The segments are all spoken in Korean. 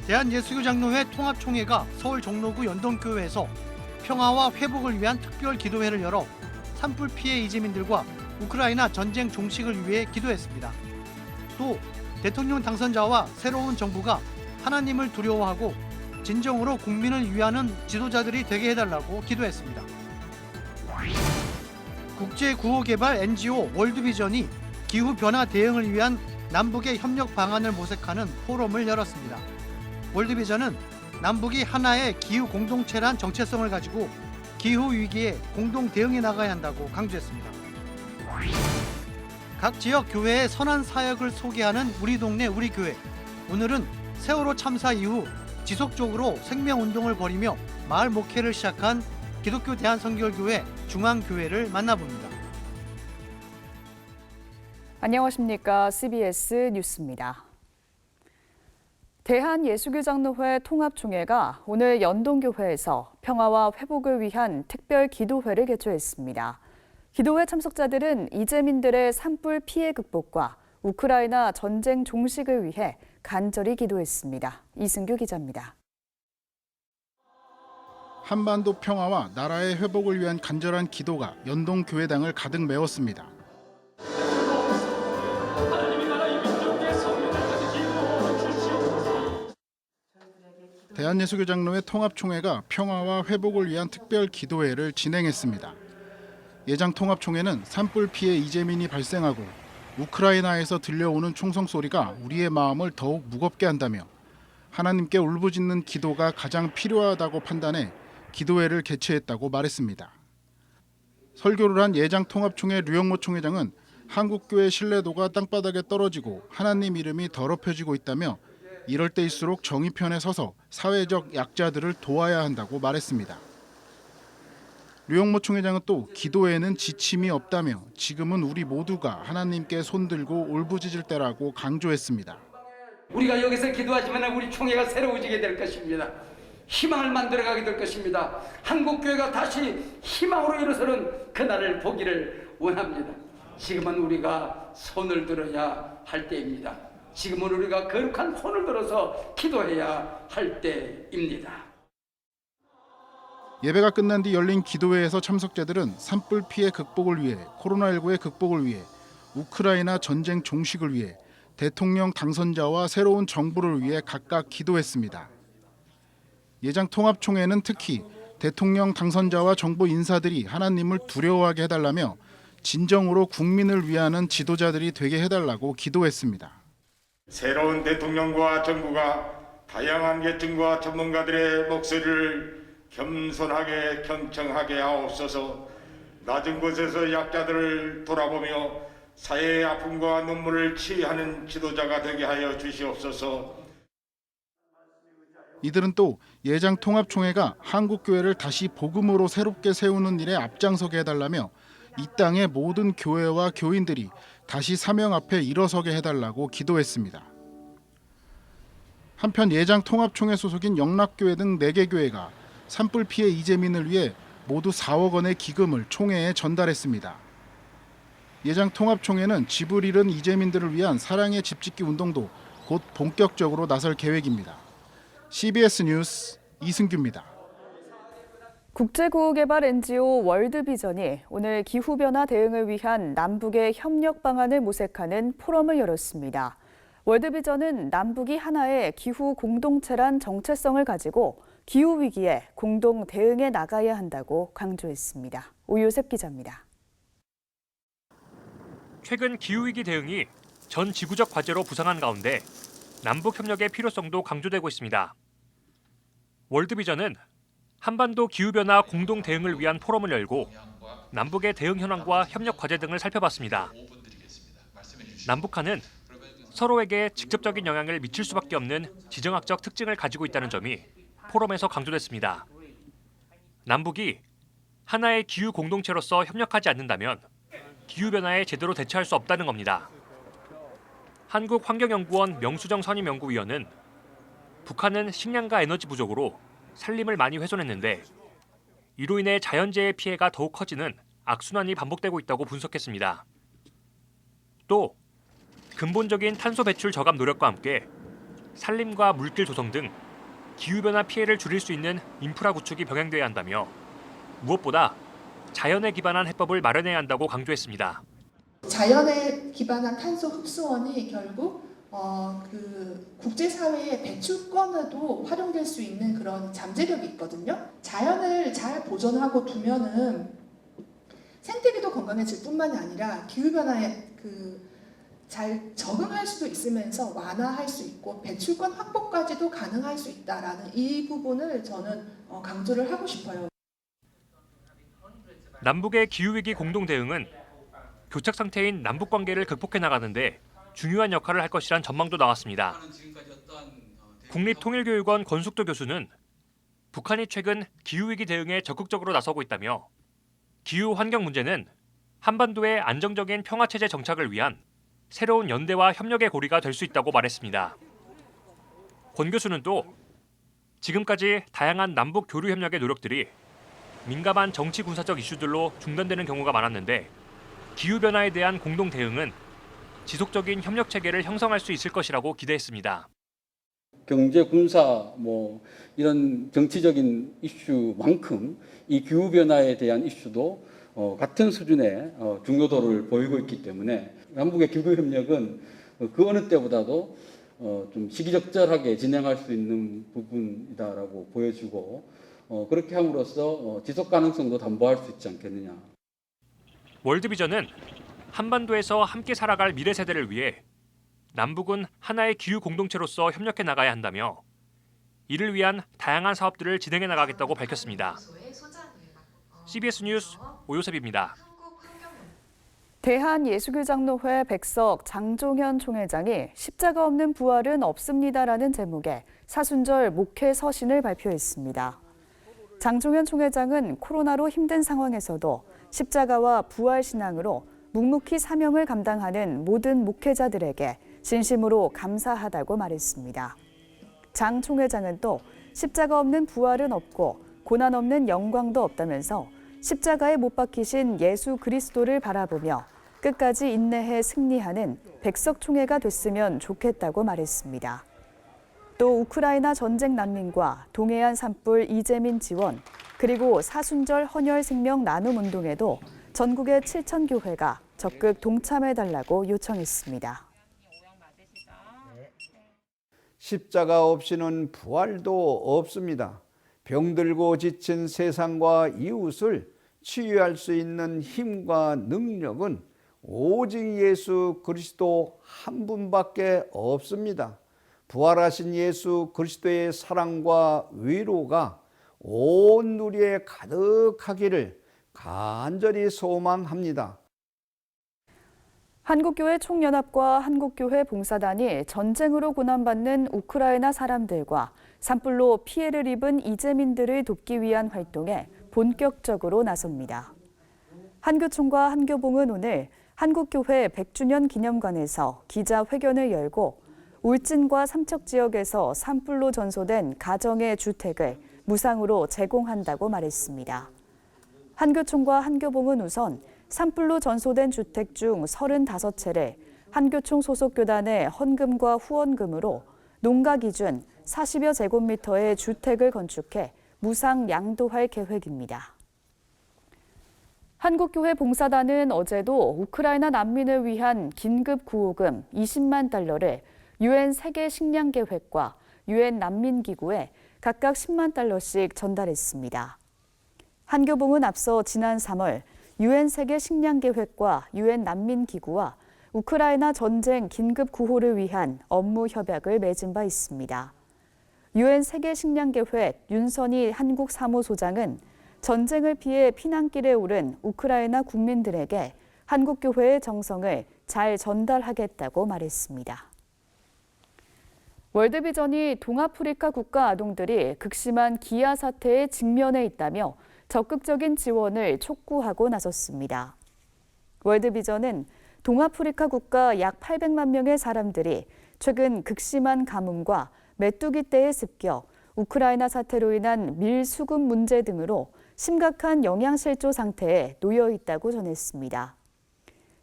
대한예수교장로회 통합총회가 서울 종로구 연동교회에서 평화와 회복을 위한 특별 기도회를 열어 산불 피해 이재민들과 우크라이나 전쟁 종식을 위해 기도했습니다. 또 대통령 당선자와 새로운 정부가 하나님을 두려워하고 진정으로 국민을 위하는 지도자들이 되게 해달라고 기도했습니다. 국제구호개발 NGO 월드비전이 기후변화 대응을 위한 남북의 협력 방안을 모색하는 포럼을 열었습니다. 월드비전은 남북이 하나의 기후 공동체란 정체성을 가지고 기후 위기에 공동 대응해 나가야 한다고 강조했습니다. 각 지역 교회의 선한 사역을 소개하는 우리 동네 우리 교회. 오늘은 세월호 참사 이후 지속적으로 생명운동을 벌이며 마을 목회를 시작한 기독교 대한선결교회 중앙교회를 만나봅니다. 안녕하십니까. CBS 뉴스입니다. 대한예수교장로회 통합총회가 오늘 연동교회에서 평화와 회복을 위한 특별 기도회를 개최했습니다. 기도회 참석자들은 이재민들의 산불 피해 극복과 우크라이나 전쟁 종식을 위해 간절히 기도했습니다. 이승규 기자입니다. 한반도 평화와 나라의 회복을 위한 간절한 기도가 연동교회당을 가득 메웠습니다. 대한예수교장로회 통합총회가 평화와 회복을 위한 특별 기도회를 진행했습니다. 예장 통합총회는 산불 피해 이재민이 발생하고 우크라이나에서 들려오는 총성 소리가 우리의 마음을 더욱 무겁게 한다며 하나님께 울부짖는 기도가 가장 필요하다고 판단해 기도회를 개최했다고 말했습니다. 설교를 한 예장 통합총회 류영모 총회장은 한국교회 신뢰도가 땅바닥에 떨어지고 하나님 이름이 더럽혀지고 있다며 이럴 때일수록 정의 편에 서서 사회적 약자들을 도와야 한다고 말했습니다. 류영모 총회장은 또 기도에는 지침이 없다며 지금은 우리 모두가 하나님께 손들고 울부짖을 때라고 강조했습니다. 우리가 여기서 기도하지만 우리 총회가 새로워지게 될 것입니다. 희망을 만들어가게 될 것입니다. 한국교회가 다시 희망으로 일어서는 그날을 보기를 원합니다. 지금은 우리가 손을 들어야 할 때입니다. 지금은 우리가 거룩한 손을 들어서 기도해야 할 때입니다. 예배가 끝난 뒤 열린 기도회에서 참석자들은 산불 피해 극복을 위해, 코로나19의 극복을 위해, 우크라이나 전쟁 종식을 위해, 대통령 당선자와 새로운 정부를 위해 각각 기도했습니다. 예장 통합총회는 특히 대통령 당선자와 정부 인사들이 하나님을 두려워하게 해달라며 진정으로 국민을 위하는 지도자들이 되게 해달라고 기도했습니다. 새로운 대통령과 정부가 다양한 계층과 전문가들의 목소리를 겸손하게 경청하게 하옵소서. 낮은 곳에서 약자들을 돌아보며 사회의 아픔과 눈물을 치유하는 지도자가 되게 하여 주시옵소서. 이들은 또 예장 통합총회가 한국교회를 다시 복음으로 새롭게 세우는 일에 앞장서게 해달라며 이 땅의 모든 교회와 교인들이 다시 사명 앞에 일어서게 해달라고 기도했습니다. 한편 예장 통합총회 소속인 영락교회 등 4개 교회가 산불 피해 이재민을 위해 모두 4억 원의 기금을 총회에 전달했습니다. 예장 통합총회는 집을 잃은 이재민들을 위한 사랑의 집짓기 운동도 곧 본격적으로 나설 계획입니다. CBS 뉴스 이승규입니다. 국제구호개발 NGO 월드비전이 오늘 기후변화 대응을 위한 남북의 협력 방안을 모색하는 포럼을 열었습니다. 월드비전은 남북이 하나의 기후 공동체란 정체성을 가지고 기후위기에 공동 대응해 나가야 한다고 강조했습니다. 오유셉 기자입니다. 최근 기후위기 대응이 전 지구적 과제로 부상한 가운데 남북 협력의 필요성도 강조되고 있습니다. 월드비전은 한반도 기후변화 공동 대응을 위한 포럼을 열고 남북의 대응 현황과 협력 과제 등을 살펴봤습니다. 남북한은 서로에게 직접적인 영향을 미칠 수밖에 없는 지정학적 특징을 가지고 있다는 점이 포럼에서 강조됐습니다. 남북이 하나의 기후 공동체로서 협력하지 않는다면 기후변화에 제대로 대처할 수 없다는 겁니다. 한국환경연구원 명수정 선임연구위원은 북한은 식량과 에너지 부족으로 산림을 많이 훼손했는데 이로 인해 자연재해 피해가 더욱 커지는 악순환이 반복되고 있다고 분석했습니다. 또 근본적인 탄소 배출 저감 노력과 함께 산림과 물길 조성 등 기후변화 피해를 줄일 수 있는 인프라 구축이 병행돼야 한다며 무엇보다 자연에 기반한 해법을 마련해야 한다고 강조했습니다. 자연에 기반한 탄소 흡수원이 결국 그 국제사회의 배출권에도 활용될 수 있는 그런 잠재력이 있거든요. 자연을 잘 보존하고 두면은 생태계도 건강해질 뿐만이 아니라 기후변화에 잘 적응할 수도 있으면서 완화할 수 있고 배출권 확보까지도 가능할 수 있다라는 이 부분을 저는 강조를 하고 싶어요. 남북의 기후위기 공동대응은 교착 상태인 남북 관계를 극복해 나가는데 중요한 역할을 할 것이란 전망도 나왔습니다. 국립통일교육원 권숙도 교수는 북한이 최근 기후위기 대응에 적극적으로 나서고 있다며 기후 환경 문제는 한반도의 안정적인 평화체제 정착을 위한 새로운 연대와 협력의 고리가 될 수 있다고 말했습니다. 권 교수는 또 지금까지 다양한 남북 교류 협력의 노력들이 민감한 정치 군사적 이슈들로 중단되는 경우가 많았는데 기후변화에 대한 공동 대응은 지속적인 협력 체계를 형성할 수 있을 것이라고 기대했습니다. 경제, 군사, 이런 정치적인 이슈만큼 이 기후변화에 대한 이슈도 같은 수준의 중요도를 보이고 있기 때문에 남북의 기후협력은 그 어느 때보다도 좀 시기적절하게 진행할 수 있는 부분이다라고 보여지고 그렇게 함으로써 지속 가능성도 담보할 수 있지 않겠느냐. 월드비전은 한반도에서 함께 살아갈 미래 세대를 위해 남북은 하나의 기후 공동체로서 협력해 나가야 한다며 이를 위한 다양한 사업들을 진행해 나가겠다고 밝혔습니다. CBS 뉴스 오요셉입니다. 대한예수교장로회 백석 장종현 총회장이 십자가 없는 부활은 없습니다라는 제목의 사순절 목회 서신을 발표했습니다. 장종현 총회장은 코로나로 힘든 상황에서도 십자가와 부활 신앙으로 묵묵히 사명을 감당하는 모든 목회자들에게 진심으로 감사하다고 말했습니다. 장 총회장은 또 십자가 없는 부활은 없고 고난 없는 영광도 없다면서 십자가에 못 박히신 예수 그리스도를 바라보며 끝까지 인내해 승리하는 백석 총회가 됐으면 좋겠다고 말했습니다. 또 우크라이나 전쟁 난민과 동해안 산불 이재민 지원, 그리고 사순절 헌혈 생명 나눔 운동에도 전국의 7,000교회가 적극 동참해달라고 요청했습니다. 십자가 없이는 부활도 없습니다. 병들고 지친 세상과 이웃을 치유할 수 있는 힘과 능력은 오직 예수 그리스도 한 분밖에 없습니다. 부활하신 예수 그리스도의 사랑과 위로가 온 누리에 가득하기를 간절히 소망합니다. 한국교회 총연합과 한국교회 봉사단이 전쟁으로 고난받는 우크라이나 사람들과 산불로 피해를 입은 이재민들을 돕기 위한 활동에 본격적으로 나섭니다. 한교총과 한교봉은 오늘 한국교회 100주년 기념관에서 기자회견을 열고 울진과 삼척 지역에서 산불로 전소된 가정의 주택을 무상으로 제공한다고 말했습니다. 한교총과 한교봉은 우선 산불로 전소된 주택 중 35채를 한교총 소속 교단의 헌금과 후원금으로 농가 기준 40여 제곱미터의 주택을 건축해 무상 양도할 계획입니다. 한국교회 봉사단은 어제도 우크라이나 난민을 위한 긴급 구호금 20만 달러를 유엔 세계 식량 계획과 유엔 난민 기구에 각각 10만 달러씩 전달했습니다. 한교봉은 앞서 지난 3월 유엔 세계 식량 계획과 유엔 난민 기구와 우크라이나 전쟁 긴급 구호를 위한 업무 협약을 맺은 바 있습니다. 유엔 세계 식량 계획 윤선희 한국 사무소장은 전쟁을 피해 피난길에 오른 우크라이나 국민들에게 한국교회의 정성을 잘 전달하겠다고 말했습니다. 월드비전이 동아프리카 국가 아동들이 극심한 기아 사태에 직면해 있다며 적극적인 지원을 촉구하고 나섰습니다. 월드비전은 동아프리카 국가 약 800만 명의 사람들이 최근 극심한 가뭄과 메뚜기 떼의 습격, 우크라이나 사태로 인한 밀 수급 문제 등으로 심각한 영양실조 상태에 놓여 있다고 전했습니다.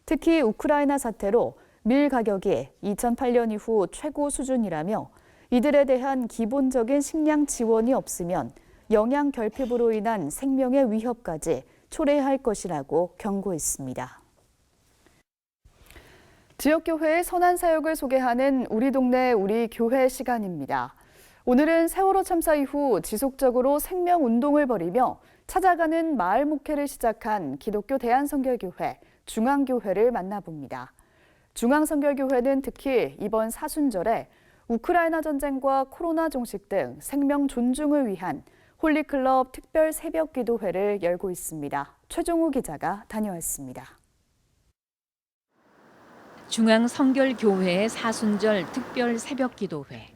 특히 우크라이나 사태로 밀 가격이 2008년 이후 최고 수준이라며 이들에 대한 기본적인 식량 지원이 없으면 영양 결핍으로 인한 생명의 위협까지 초래할 것이라고 경고했습니다. 지역교회의 선한 사역을 소개하는 우리 동네 우리 교회 시간입니다. 오늘은 세월호 참사 이후 지속적으로 생명운동을 벌이며 찾아가는 마을 목회를 시작한 기독교 대한성결교회, 중앙교회를 만나봅니다. 중앙성결교회는 특히 이번 사순절에 우크라이나 전쟁과 코로나 종식 등 생명 존중을 위한 홀리클럽 특별 새벽 기도회를 열고 있습니다. 최종우 기자가 다녀왔습니다. 중앙성결교회의 사순절 특별 새벽 기도회.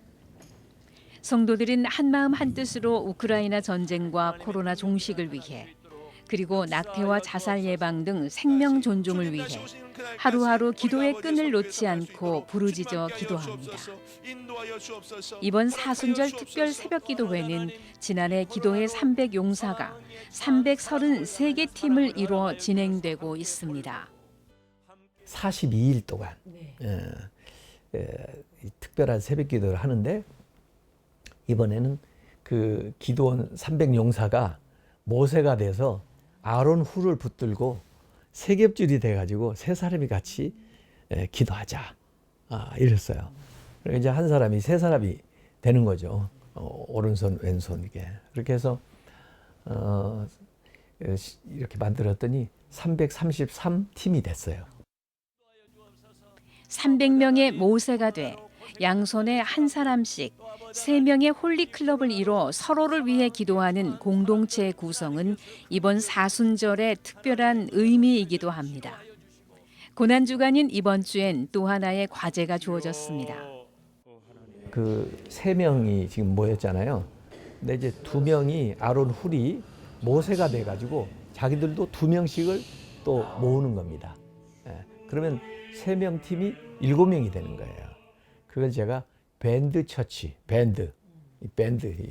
성도들은 한마음 한뜻으로 우크라이나 전쟁과 코로나 종식을 위해 그리고 낙태와 자살 예방 등 생명 존중을 위해 하루하루 기도의 끈을 놓지 않고 부르짖어 기도합니다. 이번 사순절 특별 새벽 기도회는 지난해 기도회 300용사가 333개 팀을 이루어 진행되고 있습니다. 42일 동안 특별한 새벽 기도를 하는데 이번에는 그 기도원 300용사가 모세가 돼서 아론 훌을 붙들고 세 겹줄이 돼가지고 세 사람이 같이 기도하자 이랬어요. 그리고 이제 한 사람이 세 사람이 되는 거죠. 오른손 왼손 이게 그렇게 해서 이렇게 만들었더니 333팀이 됐어요. 300명의 모세가 돼 양손에 한 사람씩 3명의 홀리클럽을 이뤄 서로를 위해 기도하는 공동체 구성은 이번 사순절의 특별한 의미이기도 합니다. 고난주간인 이번 주엔 또 하나의 과제가 주어졌습니다. 그 3명이 지금 모였잖아요. 근데 이제 2명이 아론 훌이 모세가 돼가지고 자기들도 2명씩을 또 모으는 겁니다. 그러면 3명 팀이 7명이 되는 거예요. 그걸 제가 밴드 처치,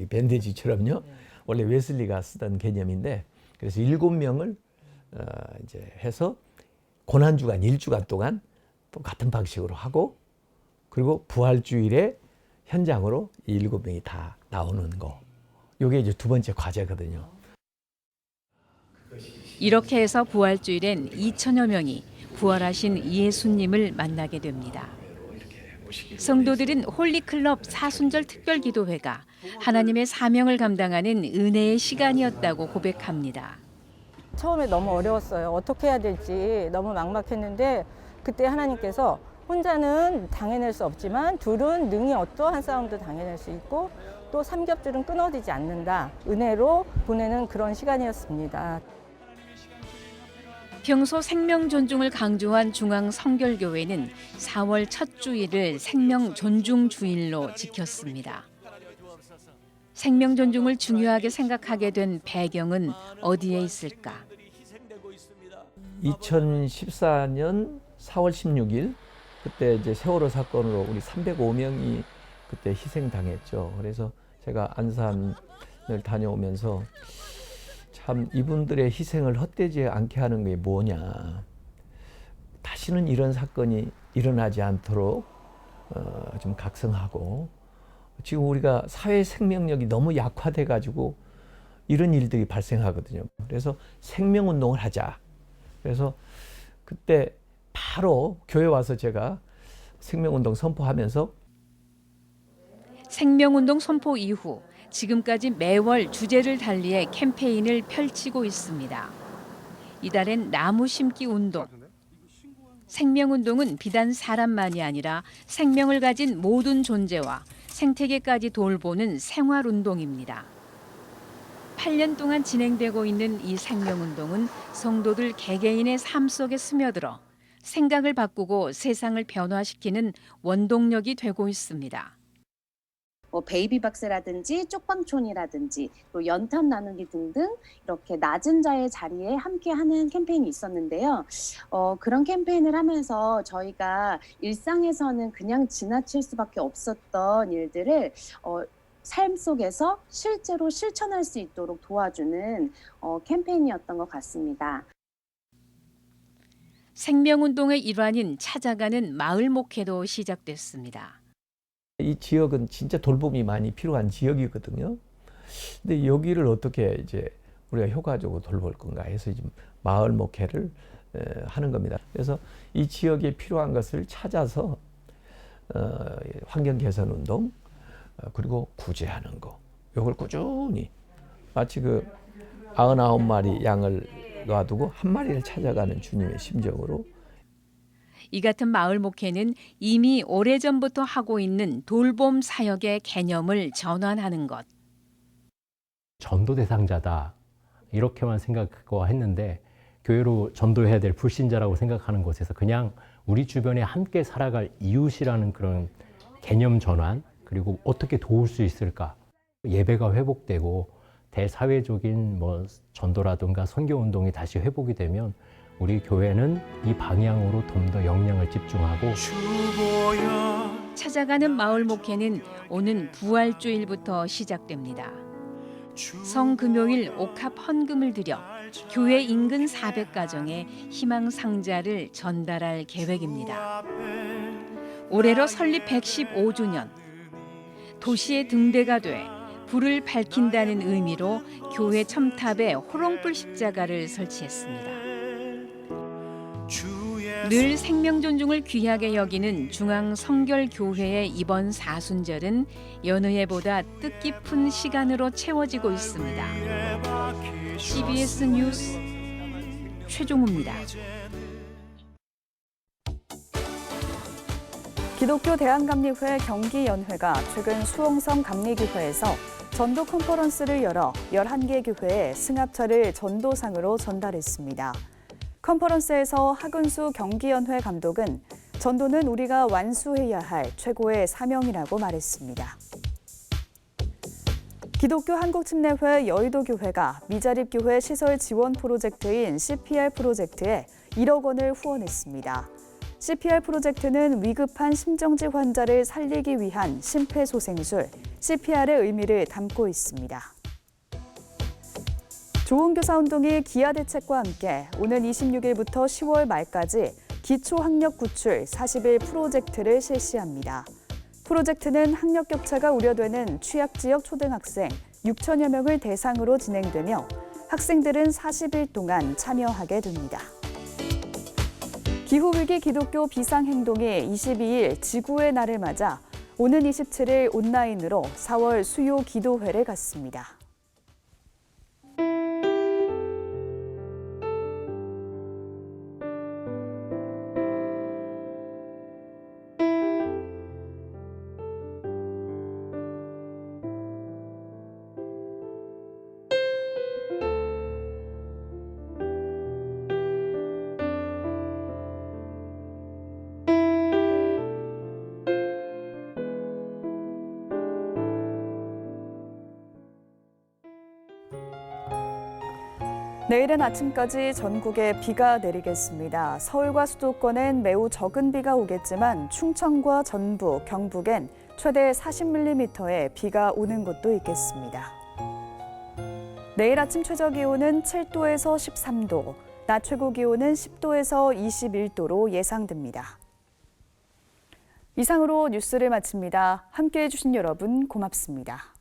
밴드지처럼요. 원래 웨슬리가 쓰던 개념인데 그래서 7명을 이제 해서 고난주간 1주간 동안 또 같은 방식으로 하고 그리고 부활주일에 현장으로 이 7명이 다 나오는 거. 이게 이제 두 번째 과제거든요. 이렇게 해서 부활주일엔 2천여 명이 부활하신 예수님을 만나게 됩니다. 성도들은 홀리클럽 사순절 특별기도회가 하나님의 사명을 감당하는 은혜의 시간이었다고 고백합니다. 처음에 너무 어려웠어요. 어떻게 해야 될지 너무 막막했는데 그때 하나님께서 혼자는 당해낼 수 없지만 둘은 능히 어떠한 싸움도 당해낼 수 있고 또 삼겹줄은 끊어지지 않는다. 은혜로 보내는 그런 시간이었습니다. 평소 생명 존중을 강조한 중앙성결교회는 4월 첫 주일을 생명 존중 주일로 지켰습니다. 생명 존중을 중요하게 생각하게 된 배경은 어디에 있을까? 2014년 4월 16일 그때 이제 세월호 사건으로 우리 305명이 그때 희생당했죠. 그래서 제가 안산을 다녀오면서 참 이분들의 희생을 헛되지 않게 하는 게 뭐냐. 다시는 이런 사건이 일어나지 않도록 좀 각성하고 지금 우리가 사회 생명력이 너무 약화돼 가지고 이런 일들이 발생하거든요. 그래서 생명운동을 하자. 그래서 그때 바로 교회 와서 제가 생명운동 선포하면서 생명운동 선포 이후 지금까지 매월 주제를 달리해 캠페인을 펼치고 있습니다. 이달엔 나무 심기 운동. 생명운동은 비단 사람만이 아니라 생명을 가진 모든 존재와 생태계까지 돌보는 생활운동입니다. 8년 동안 진행되고 있는 이 생명운동은 성도들 개개인의 삶 속에 스며들어 생각을 바꾸고 세상을 변화시키는 원동력이 되고 있습니다. 베이비박스라든지 쪽방촌이라든지 또 연탄 나누기 등등 이렇게 낮은 자의 자리에 함께하는 캠페인이 있었는데요. 그런 캠페인을 하면서 저희가 일상에서는 그냥 지나칠 수밖에 없었던 일들을 삶 속에서 실제로 실천할 수 있도록 도와주는 캠페인이었던 것 같습니다. 생명운동의 일환인 찾아가는 마을 목회도 시작됐습니다. 이 지역은 진짜 돌봄이 많이 필요한 지역이거든요. 근데 여기를 어떻게 이제 우리가 효과적으로 돌볼 건가 해서 지금 마을 목회를 하는 겁니다. 그래서 이 지역에 필요한 것을 찾아서 환경 개선 운동 그리고 구제하는 거 이걸 꾸준히 마치 그 99마리 양을 놔두고 한 마리를 찾아가는 주님의 심정으로 이 같은 마을 목회는 이미 오래전부터 하고 있는 돌봄 사역의 개념을 전환하는 것. 전도 대상자다 이렇게만 생각하고 했는데 교회로 전도해야 될 불신자라고 생각하는 곳에서 그냥 우리 주변에 함께 살아갈 이웃이라는 그런 개념 전환 그리고 어떻게 도울 수 있을까 예배가 회복되고 대사회적인 전도라든가 선교 운동이 다시 회복이 되면 우리 교회는 이 방향으로 좀 더 역량을 집중하고 찾아가는 마을 목회는 오는 부활주일부터 시작됩니다. 성금요일 옥합 헌금을 들여 교회 인근 400가정에 희망 상자를 전달할 계획입니다. 올해로 설립 115주년, 도시의 등대가 돼 불을 밝힌다는 의미로 교회 첨탑에 호롱불 십자가를 설치했습니다. 늘 생명 존중을 귀하게 여기는 중앙성결교회의 이번 사순절은 여느 해보다 뜻깊은 시간으로 채워지고 있습니다. CBS 뉴스 최종우입니다. 기독교 대한감리회 경기연회가 최근 수홍성 감리교회에서 전도 컨퍼런스를 열어 11개 교회에 승합차를 전도상으로 전달했습니다. 컨퍼런스에서 하근수 경기연회 감독은 전도는 우리가 완수해야 할 최고의 사명이라고 말했습니다. 기독교 한국침례회 여의도교회가 미자립교회 시설 지원 프로젝트인 CPR 프로젝트에 1억 원을 후원했습니다. CPR 프로젝트는 위급한 심정지 환자를 살리기 위한 심폐소생술, CPR의 의미를 담고 있습니다. 좋은 교사 운동이 기아 대책과 함께 오는 26일부터 10월 말까지 기초학력 구출 40일 프로젝트를 실시합니다. 프로젝트는 학력 격차가 우려되는 취약지역 초등학생 6천여 명을 대상으로 진행되며 학생들은 40일 동안 참여하게 됩니다. 기후위기 기독교 비상행동이 22일 지구의 날을 맞아 오는 27일 온라인으로 4월 수요 기도회를 갖습니다. 내일은 아침까지 전국에 비가 내리겠습니다. 서울과 수도권엔 매우 적은 비가 오겠지만 충청과 전북, 경북엔 최대 40mm의 비가 오는 곳도 있겠습니다. 내일 아침 최저기온은 7도에서 13도, 낮 최고기온은 10도에서 21도로 예상됩니다. 이상으로 뉴스를 마칩니다. 함께해 주신 여러분 고맙습니다.